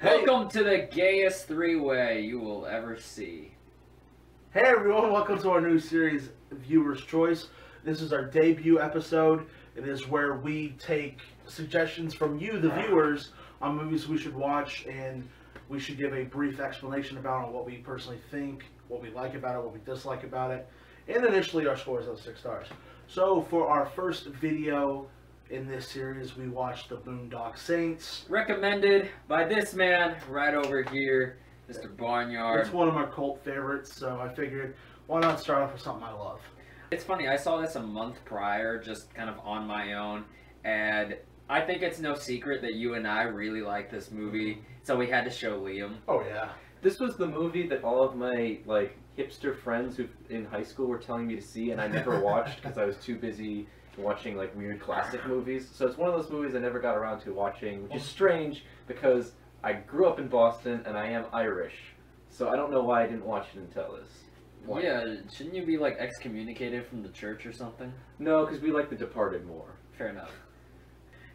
Welcome to the gayest three-way you will ever see. Hey everyone, welcome to our new series, Viewer's Choice. This is our debut episode. It is where we take suggestions from you, the viewers, on movies we should watch, and we should give a brief explanation about what we personally think, what we like about it, what we dislike about it, and initially our scores of 6 stars. So for our first video in this series, we watched the Boondock Saints. Recommended by this man right over here, Mr. Barnyard. It's one of my cult favorites, so I figured, why not start off with something I love? It's funny, I saw this a month prior, just kind of on my own, and I think it's no secret that you and I really like this movie, so we had to show Liam. Oh yeah. This was the movie that all of my, like, hipster friends who in high school were telling me to see, and I never watched because I was too busy watching, like, weird classic movies. So it's one of those movies I never got around to watching, which is strange because I grew up in Boston and I am Irish. So I don't know why I didn't watch it until this. Why? Yeah, shouldn't you be, like, excommunicated from the church or something? No, because we like The Departed more. Fair enough.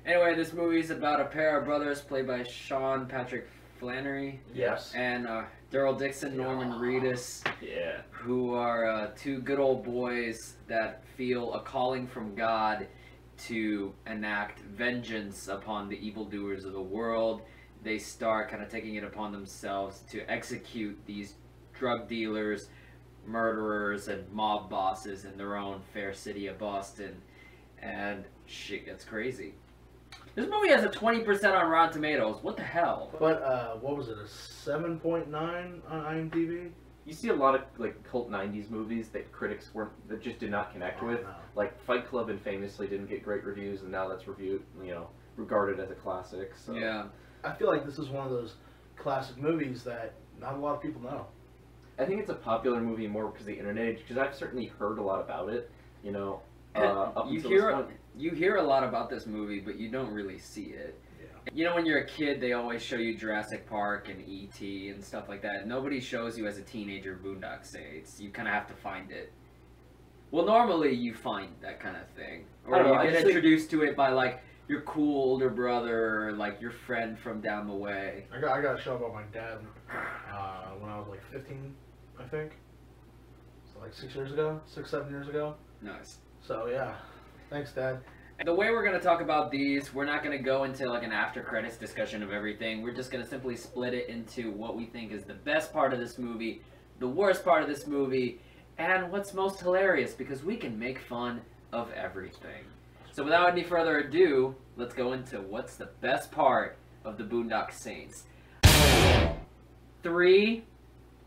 Anyway, this movie is about a pair of brothers played by Sean Patrick Flannery. Yes. And Daryl Dixon, Norman Reedus. Yeah. Who are two good old boys that feel a calling from God to enact vengeance upon the evildoers of the world. They start kind of taking it upon themselves to execute these drug dealers, murderers, and mob bosses in their own fair city of Boston. And shit gets crazy. This movie has a 20% on Rotten Tomatoes. What the hell? But, what was it, a 7.9 on IMDb? You see a lot of, like, cult 90s movies that critics that just did not connect with. No. Like, Fight Club and famously didn't get great reviews, and now that's regarded as a classic. So. Yeah. I feel like this is one of those classic movies that not a lot of people know. I think it's a popular movie more because of the internet age, because I've certainly heard a lot about it, you know. You hear a lot about this movie, but you don't really see it. Yeah. You know, when you're a kid, they always show you Jurassic Park and E.T. and stuff like that. Nobody shows you as a teenager Boondock Saints. You kind of have to find it. Well, normally you find that kind of thing. Or you get introduced to it by, like, your cool older brother or, like, your friend from down the way. I got a show about my dad when I was, like, 15, I think. So, like, 6 years ago? 6, 7 years ago? Nice. So, yeah. Thanks, Dad. The way we're going to talk about these, we're not going to go into like an after credits discussion of everything. We're just going to simply split it into what we think is the best part of this movie, the worst part of this movie, and what's most hilarious, because we can make fun of everything. So without any further ado, let's go into what's the best part of the Boondock Saints. 3,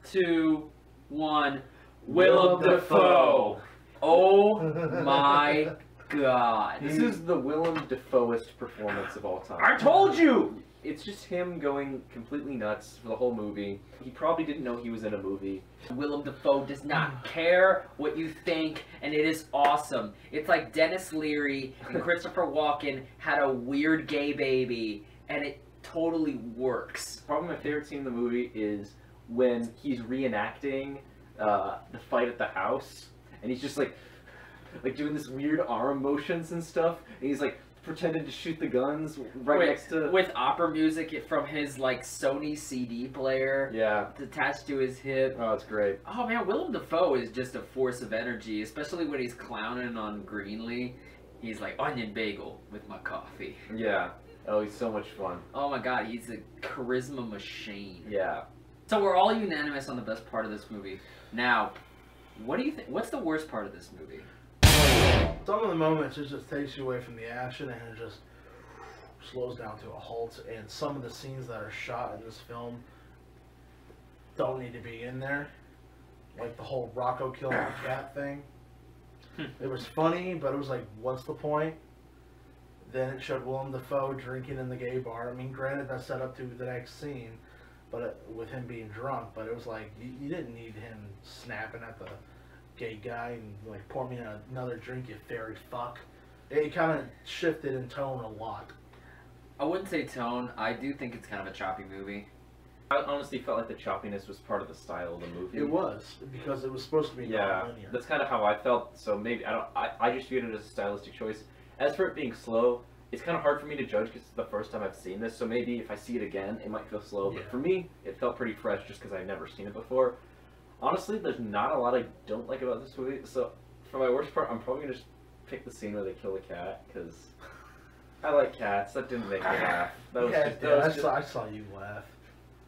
2, 1. Willem Dafoe. Oh my God. This is the Willem Dafoeist performance of all time. I told you! It's just him going completely nuts for the whole movie. He probably didn't know he was in a movie. Willem Dafoe does not care what you think, and it is awesome. It's like Dennis Leary and Christopher Walken had a weird gay baby, and it totally works. Probably my favorite scene in the movie is when he's reenacting the fight at the house, and he's just like doing this weird arm motions and stuff, and he's like pretending to shoot the guns next to... With opera music from his like Sony CD player. Yeah. Attached to his hip. Oh, it's great. Oh man, Willem Dafoe is just a force of energy, especially when he's clowning on Greenlee. He's like, onion bagel with my coffee. Yeah. Oh, he's so much fun. Oh my God, he's a charisma machine. Yeah. So we're all unanimous on the best part of this movie. Now, what do you think? What's the worst part of this movie? Some of the moments it just takes you away from the action and it just slows down to a halt, and some of the scenes that are shot in this film don't need to be in there. Like the whole Rocco killing the cat thing. It was funny, but it was like, what's the point? Then it showed Willem Dafoe drinking in the gay bar. I mean, granted, that's set up to the next scene, but with him being drunk. But it was like, you didn't need him snapping at the gay guy and like, pour me another drink, you fairy fuck. It kind of shifted in tone a lot. I wouldn't say tone. I do think it's kind of a choppy movie. I honestly felt like the choppiness was part of the style of the movie. It was, because it was supposed to be non-linear. That's kind of how I felt, so maybe, I just viewed it as a stylistic choice. As for it being slow, it's kind of hard for me to judge because it's the first time I've seen this, so maybe if I see it again, it might feel slow. But for me, it felt pretty fresh just because I've never seen it before. Honestly, there's not a lot I don't like about this movie, so for my worst part, I'm probably going to just pick the scene where they kill the cat, because I like cats. That didn't make me laugh. I saw you laugh.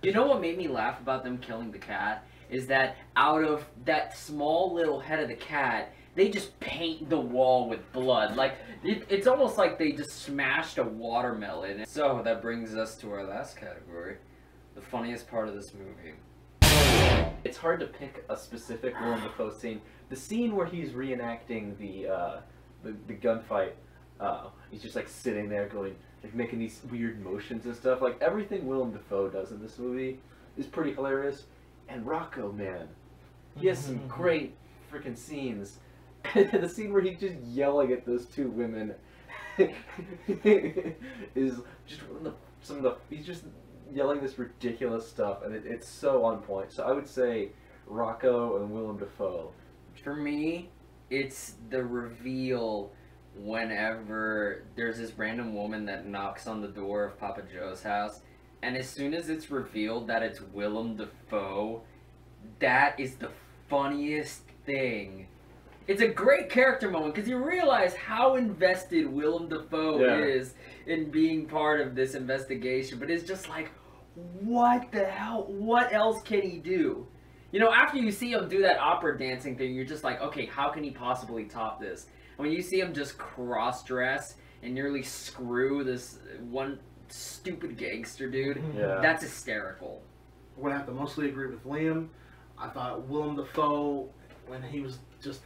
You know what made me laugh about them killing the cat? Is that out of that small little head of the cat, they just paint the wall with blood. Like, it's almost like they just smashed a watermelon. So, that brings us to our last category. The funniest part of this movie. It's hard to pick a specific Willem Dafoe scene. The scene where he's reenacting the gunfight, he's just like sitting there going, like making these weird motions and stuff. Like, everything Willem Dafoe does in this movie is pretty hilarious. And Rocco, man, he has some great freaking scenes. The scene where he's just yelling at those two women is just he's just yelling this ridiculous stuff, and it's so on point. So I would say Rocco and Willem Dafoe. For me, it's the reveal whenever there's this random woman that knocks on the door of Papa Joe's house, and as soon as it's revealed that it's Willem Dafoe, that is the funniest thing. It's a great character moment because you realize how invested Willem Dafoe is in being part of this investigation, but it's just like, what the hell? What else can he do? You know, after you see him do that opera dancing thing, you're just like, okay, how can he possibly top this? And when you see him just cross-dress and nearly screw this one stupid gangster dude, that's hysterical. I'm going to have to mostly agree with Liam. I thought Willem Dafoe, when he was just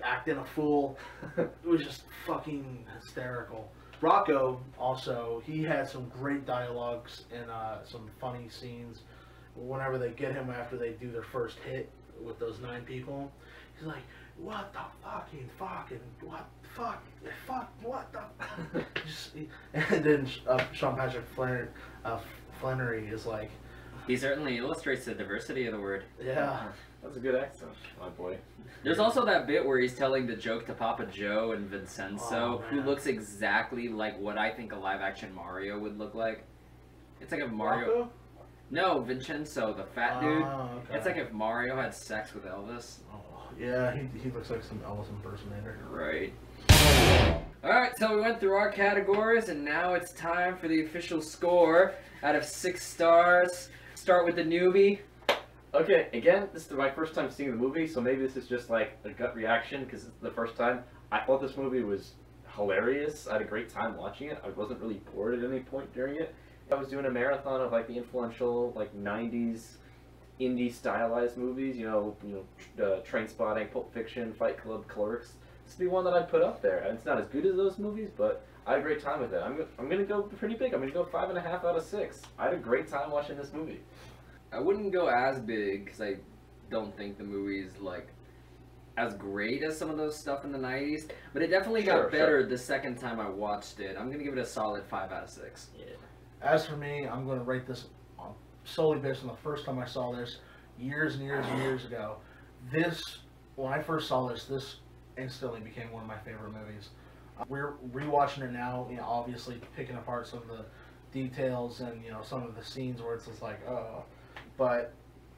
acting a fool, it was just fucking hysterical. Rocco, also, he had some great dialogues and some funny scenes. Whenever they get him after they do their first hit with those 9 people, he's like, what the what the just, and then Sean Patrick Flannery is like, he certainly illustrates the diversity of the word. Yeah. That's a good accent, my boy. There's also that bit where he's telling the joke to Papa Joe and Vincenzo, who looks exactly like what I think a live-action Mario would look like. It's like if Mario... Rocco? No, Vincenzo, the fat dude. Okay. It's like if Mario had sex with Elvis. Oh, yeah, he looks like some Elvis impersonator. Right. Alright, so we went through our categories, and now it's time for the official score out of 6 stars. Start with the newbie. Okay, again, this is my first time seeing the movie, so maybe this is just like a gut reaction because it's the first time. I thought this movie was hilarious. I had a great time watching it. I wasn't really bored at any point during it. I was doing a marathon of like the influential like 90s indie stylized movies, Trainspotting, Pulp Fiction, Fight Club, Clerks. This would be one that I'd put up there. And it's not as good as those movies, but I had a great time with it. I'm gonna go pretty big. I'm gonna go 5.5 out of 6. I had a great time watching this movie. I wouldn't go as big because I don't think the movie is like as great as some of those stuff in the 90s, but it definitely got better the second time I watched it. I'm gonna give it a solid 5 out of 6. Yeah. As for me, I'm gonna rate this solely based on the first time I saw this years and years and years ago. When I first saw this instantly became one of my favorite movies. We're rewatching it now, obviously picking apart some of the details and some of the scenes where it's just like, but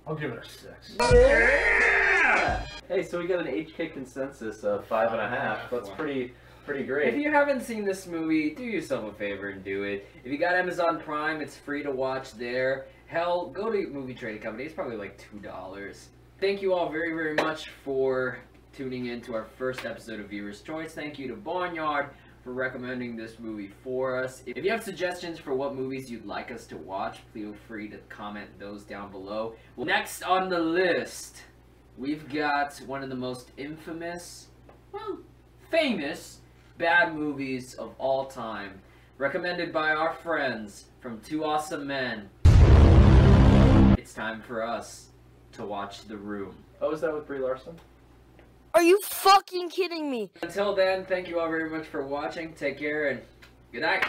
I'll give it a 6. Yeah! Hey, so we got an HK consensus of 5.5. That's pretty great. If you haven't seen this movie, do yourself a favor and do it. If you got Amazon Prime, it's free to watch there. Hell, go to Movie Trading Company. It's probably like $2. Thank you all very, very much for tuning in to our first episode of Viewer's Choice. Thank you to Barnyard for recommending this movie for us. If you have suggestions for what movies you'd like us to watch, feel free to comment those down below. Well, next on the list, we've got one of the most infamous, famous bad movies of all time, recommended by our friends from Two Awesome Men. It's time for us to watch The Room. Oh, is that with Brie Larson? Are you fucking kidding me? Until then, thank you all very much for watching. Take care and good night.